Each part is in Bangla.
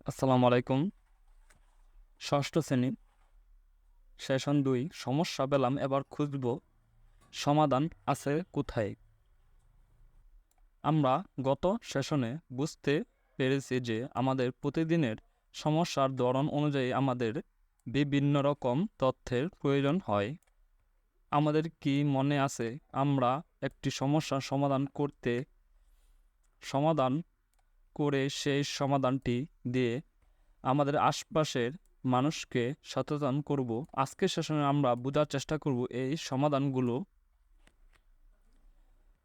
আসসালামু আলাইকুম। ষষ্ঠ শ্রেণী, সেশন 2। সমস্যা পেলাম, এবার খুঁজব সমাধান আছে কোথায়। আমরা গত সেশনে বুঝতে পেরেছি যে আমাদের প্রতিদিনের সমস্যার ধরন অনুযায়ী আমাদের বিভিন্ন রকম তথ্যের প্রয়োজন হয়। আমাদের কি মনে আছে, আমরা একটি সমস্যার সমাধান করে সেই সমাধানটি দিয়ে আমাদের আশপাশের মানুষকে সচেতন করব। আজকের সেশনে আমরা বোঝার চেষ্টা করব এই সমাধানগুলো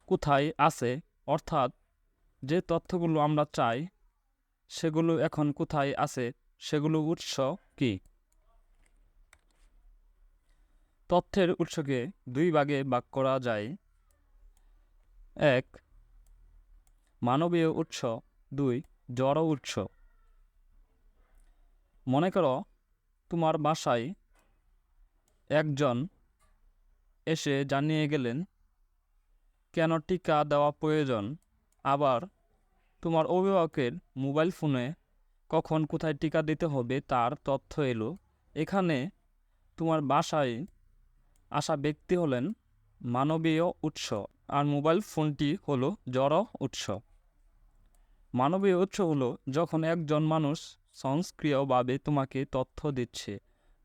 কোথায় আছে, অর্থাৎ যে তথ্যগুলো আমরা চাই সেগুলো এখন কোথায় আছে, সেগুলো উৎস কি। তথ্যের উৎসকে দুই ভাগে ভাগ করা যায়: 1. মানবীয় উৎস, 2. জড় উৎস। মনে করো তোমার বাসায় একজন এসে জানিয়ে গেলেন কেন টিকা দেওয়া প্রয়োজন। আবার তোমার অভিভাবকের মোবাইল ফোনে কখন কোথায় টিকা দিতে হবে তার তথ্য এলো। এখানে তোমার বাসায় আসা ব্যক্তি হলেন মানবীয় উৎস, আর মোবাইল ফোনটি হলো জড় উৎস। মানবীয় উৎস হলো যখন একজন মানুষ স্বয়ংক্রিয়ভাবে তোমাকে তথ্য দিচ্ছে।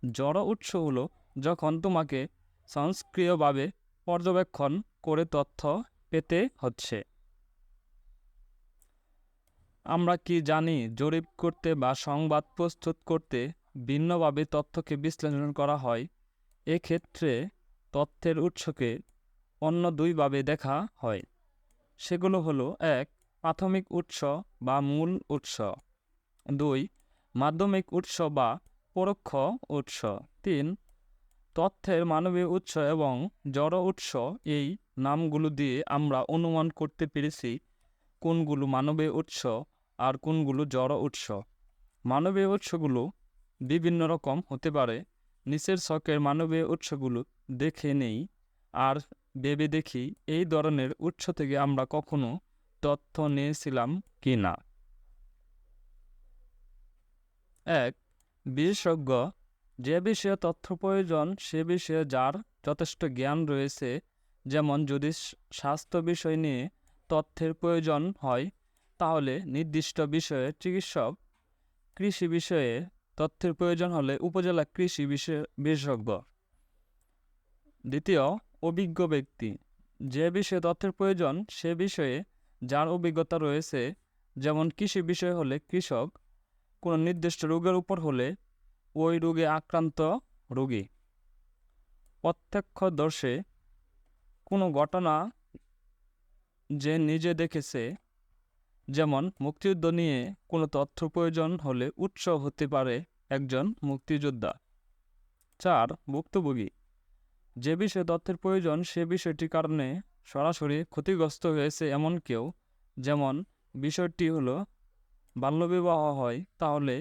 জড় উৎস হলো যখন তোমাকে স্বয়ংক্রিয়ভাবে পর্যবেক্ষণ করে তথ্য পেতে হচ্ছে। আমরা কি জানি, জরিপ করতে বা সংবাদ প্রস্তুত করতে ভিন্নভাবে তথ্যকে বিশ্লেষণ করা হয়। এক্ষেত্রে তথ্যের উৎসকে অন্য দুইভাবে দেখা হয়। সেগুলো হলো: 1. প্রাথমিক উৎস বা মূল উৎস, 2. মাধ্যমিক উৎস বা পরোক্ষ উৎস, 3. তথ্যের মানবীয় উৎস এবং জড় উৎস। এই নামগুলো দিয়ে আমরা অনুমান করতে পেরেছি কোনগুলো মানবীয় উৎস আর কোনগুলো জড় উৎস। মানবীয় উৎসগুলো বিভিন্ন রকম হতে পারে। নিচের ছকের মানবীয় উৎসগুলো দেখে নেই আর ভেবে দেখি এই ধরনের উৎস থেকে আমরা কখনো তথ্য নিয়েছিলাম কি না। 1. বিশেষজ্ঞ, যে বিষয়ে তথ্য প্রয়োজন সে বিষয়ে যার যথেষ্ট জ্ঞান রয়েছে। যেমন যদি স্বাস্থ্য বিষয় নিয়ে তথ্যের প্রয়োজন হয় তাহলে নির্দিষ্ট বিষয়ে চিকিৎসক, কৃষি বিষয়ে তথ্যের প্রয়োজন হলে উপজেলা কৃষি বিশেষজ্ঞ। 2. অভিজ্ঞ ব্যক্তি, যে বিষয়ে তথ্যের প্রয়োজন সে বিষয়ে যার অভিজ্ঞতা রয়েছে। যেমন কৃষি বিষয় হলে কৃষক, কোনো নির্দিষ্ট রোগের উপর হলে ওই রোগে আক্রান্ত রোগী। প্রত্যক্ষদর্শী, কোনো ঘটনা যে নিজে দেখেছে। যেমন মুক্তিযুদ্ধ নিয়ে কোনো তথ্য প্রয়োজন হলে উৎস হতে পারে একজন মুক্তিযোদ্ধা। 4. ভুক্তভোগী, যে বিষয়ে তথ্যের প্রয়োজন সে বিষয়টির কারণে সরাসরি ক্ষতিগ্রস্ত হয়েছে এমন কেউ। যেমন বিষয়টি হলো বাল্যবিবাহ হয় তাহলে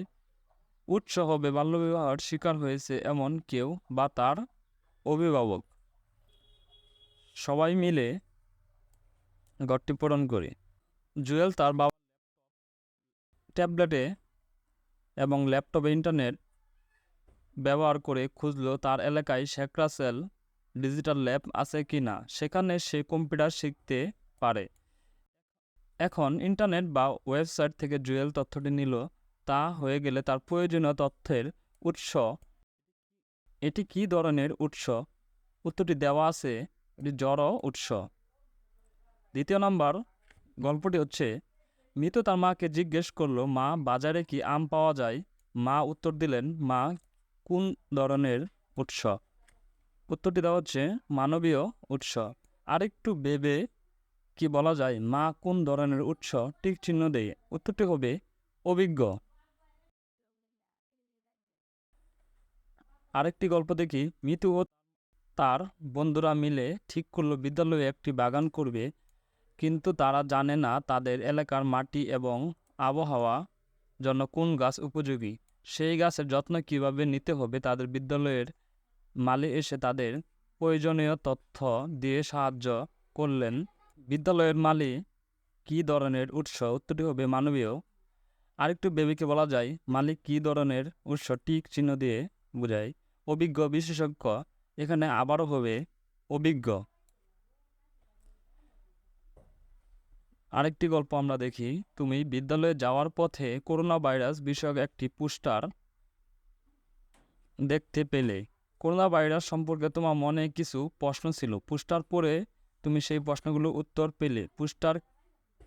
উৎস হবে বাল্যবিবাহের শিকার হয়েছে এমন কেউ বা তার অভিভাবক। সবাই মিলে ঘরটি পূরণ করি। জুয়েল তার বাবার ট্যাবলেটে এবং ল্যাপটপে ইন্টারনেট ব্যবহার করে খুঁজল তার এলাকায় শেখ রাসেল ডিজিটাল ল্যাব আছে কি না। সেখানে সে কম্পিউটার শিখতে পারে। এখন ইন্টারনেট বা ওয়েবসাইট থেকে জুয়েল তথ্যটি নিল। তা হয়ে গেলে তার প্রয়োজনীয় তথ্যের উৎস। এটি কি ধরনের উৎস? উত্তরটি দেওয়া আছে, এটি জড় উৎস। 2 নম্বর গল্পটি হচ্ছে, মিতু তার মাকে জিজ্ঞেস করলো, মা, বাজারে কি আম পাওয়া যায়? মা উত্তর দিলেন, মা কোন ধরনের উৎস? উত্তরটি দেওয়া হচ্ছে মানবীয় উৎস। আরেকটু ভেবে কি বলা যায়? মা কোন ধরনের উৎস? টিক চিহ্ন দেয়। উত্তরটি হবে অভিজ্ঞ। আরেকটি গল্প দেখি। মিতু ও তার বন্ধুরা মিলে ঠিক করলো বিদ্যালয়ে একটি বাগান করবে, কিন্তু তারা জানে না তাদের এলাকার মাটি এবং আবহাওয়া জন্য কোন গাছ উপযোগী। সেই গাছের যত্ন কিভাবে নিতে হবে তাদের বিদ্যালয়ের মালি এসে তাদের প্রয়োজনীয় তথ্য দিয়ে সাহায্য করলেন। বিদ্যালয়ের মালি কী ধরনের উৎস? উত্তরটি হবে মানবীয়। আরেকটু বেবিকে বলা যায় মালিক কী ধরনের উৎস টিক চিহ্ন দিয়ে বোঝায়। অভিজ্ঞ বিশেষজ্ঞ এখানে আবারও হবে অভিজ্ঞ। আরেকটি গল্প আমরা দেখি। তুমি বিদ্যালয়ে যাওয়ার পথে করোনা ভাইরাস বিষয়ক একটি পোস্টার দেখতে পেলে। করোনা ভাইরাস সম্পর্কে তোমার মনে কিছু প্রশ্ন ছিল। পোস্টার পড়ে তুমি সেই প্রশ্নগুলোর উত্তর পেলে। পোস্টার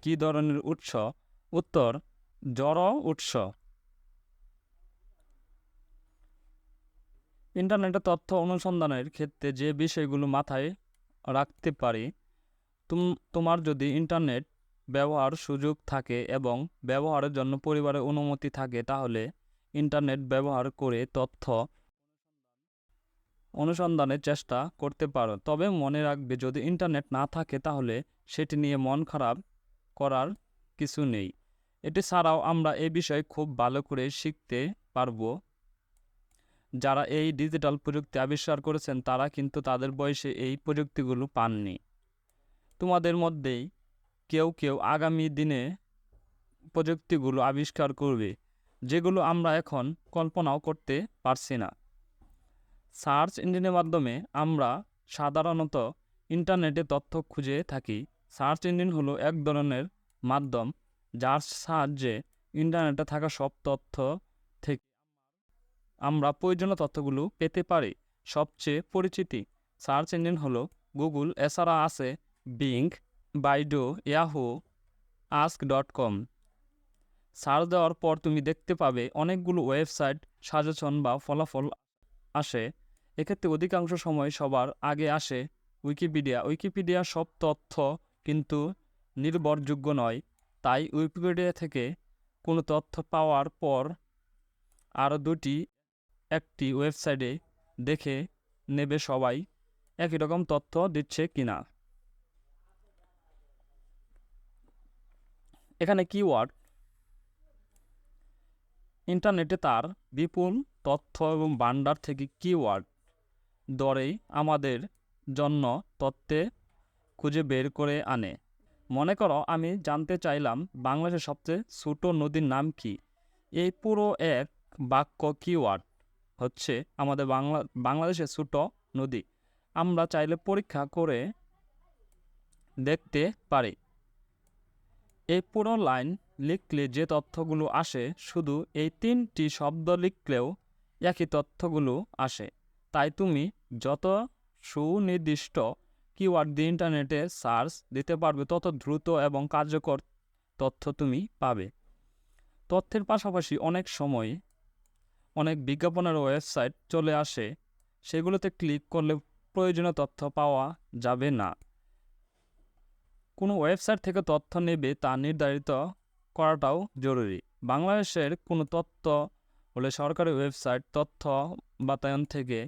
কী ধরনের উৎস? উত্তর জড় উৎস। ইন্টারনেটে তথ্য অনুসন্ধানের ক্ষেত্রে যে বিষয়গুলো মাথায় রাখতে পারি, তোমার যদি ইন্টারনেট ব্যবহার সুযোগ থাকে এবং ব্যবহারের জন্য পরিবারের অনুমতি থাকে, তাহলে ইন্টারনেট ব্যবহার করে তথ্য অনুসন্ধানের চেষ্টা করতে পারো। তবে মনে রাখবে, যদি ইন্টারনেট না থাকে তাহলে সেটি নিয়ে মন খারাপ করার কিছু নেই। এটি ছাড়াও আমরা এই বিষয়ে খুব ভালো করে শিখতে পারবো। যারা এই ডিজিটাল প্রযুক্তি আবিষ্কার করেছেন তারা কিন্তু তাদের বয়সে এই প্রযুক্তিগুলো পাননি। তোমাদের মধ্যেই কেউ কেউ আগামী দিনে প্রযুক্তিগুলো আবিষ্কার করবে, যেগুলো আমরা এখন কল্পনাও করতে পারছি না। সার্চ ইঞ্জিনের মাধ্যমে আমরা সাধারণত ইন্টারনেটে তথ্য খুঁজে থাকি। সার্চ ইঞ্জিন হলো এক ধরনের মাধ্যম যার সাহায্যে ইন্টারনেটে থাকা সব তথ্য থেকে আমরা প্রয়োজনীয় তথ্যগুলো পেতে পারি। সবচেয়ে পরিচিতি সার্চ ইঞ্জিন হলো গুগল, এছাড়া আছে being, Baidu, Yahoo, ask.com। Search দেওয়ার পর তুমি দেখতে পাবে অনেকগুলো ওয়েবসাইট সাজেশন বা ফলাফল আসে। এক্ষেত্রে অধিকাংশ সময় সবার আগে আসে উইকিপিডিয়া সব তথ্য কিন্তু নির্ভরযোগ্য নয়। তাই উইকিপিডিয়া থেকে কোনো তথ্য পাওয়ার পর আরও একটি ওয়েবসাইটে দেখে নেবে সবাই একই রকম তথ্য দিচ্ছে কিনা। এখানে কিওয়ার্ড। ইন্টারনেটে তার বিপুল তথ্য এবং ভান্ডার থেকে কিওয়ার্ড দরেই আমাদের জন্য তথ্যে খুঁজে বের করে আনে। মনে করো আমি জানতে চাইলাম বাংলাদেশের সবচেয়ে ছোট নদীর নাম কি। এই পুরো এক বাক্য কিওয়ার্ড হচ্ছে আমাদের বাংলাদেশের ছোট নদী। আমরা চাইলে পরীক্ষা করে দেখতে পারি। এই পুরো লাইন লিখলে যে তথ্যগুলো আসে, শুধু এই 3টি শব্দ লিখলেও একই তথ্যগুলো আসে। তাই তুমি যত সুনির্দিষ্ট কিওয়ার্ড দিয়ে ইন্টারনেটে সার্চ দিতে পারবে, তত দ্রুত এবং কার্যকর তথ্য তুমি পাবে। তথ্যের পাশাপাশি অনেক সময় অনেক বিজ্ঞাপনের ওয়েবসাইট চলে আসে, সেগুলোতে ক্লিক করলে প্রয়োজনীয় তথ্য পাওয়া যাবে না। কোনো ওয়েবসাইট থেকে তথ্য নেবে তা নির্ধারিত করাটাও জরুরি। বাংলাদেশের কোনো তথ্য হলে সরকারি ওয়েবসাইট তথ্য বাতায়ন থেকে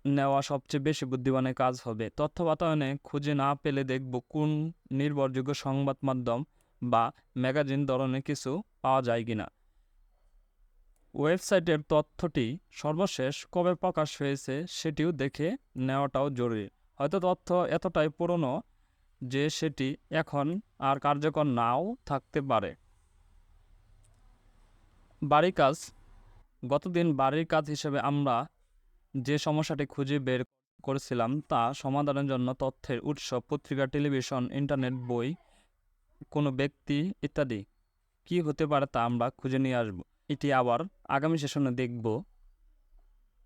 নেওয়া সবচেয়ে বেশি বুদ্ধিমানের কাজ হবে। তথ্য বাতায়নে খুঁজে না পেলে দেখব কোন নির্ভরযোগ্য সংবাদ মাধ্যম বা ম্যাগাজিন ধরনের কিছু পাওয়া যায় কিনা। ওয়েবসাইটের তথ্যটি সর্বশেষ কবে প্রকাশ হয়েছে সেটিও দেখে নেওয়াটাও জরুরি। হয়তো তথ্য এতটাই পুরনো যে সেটি এখন আর কার্যকর নাও থাকতে পারে। বাড়ির কাজ। গতদিন বাড়ির কাজ হিসেবে আমরা যে সমস্যাটি খুঁজে বের করেছিলাম তা সমাধানের জন্য তথ্যের উৎস পত্রিকা, টেলিভিশন, ইন্টারনেট, বই, কোনো ব্যক্তি ইত্যাদি কি হতে পারে তা আমরা খুঁজে নিয়ে আসব। এটি আবার আগামী সেশনে দেখব।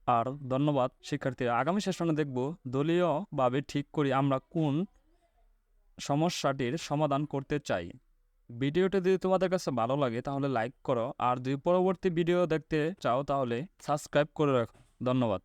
আর ধন্যবাদ শিক্ষার্থীরা। আগামী সেশনে দেখব দলীয়ভাবে ঠিক করি আমরা কোন সমস্যাটির সমাধান করতে চাই। ভিডিওটি যদি তোমাদের কাছে ভালো লাগে তাহলে লাইক করো, আর যদি পরবর্তী ভিডিও দেখতে চাও তাহলে সাবস্ক্রাইব করে রাখো। ধন্যবাদ।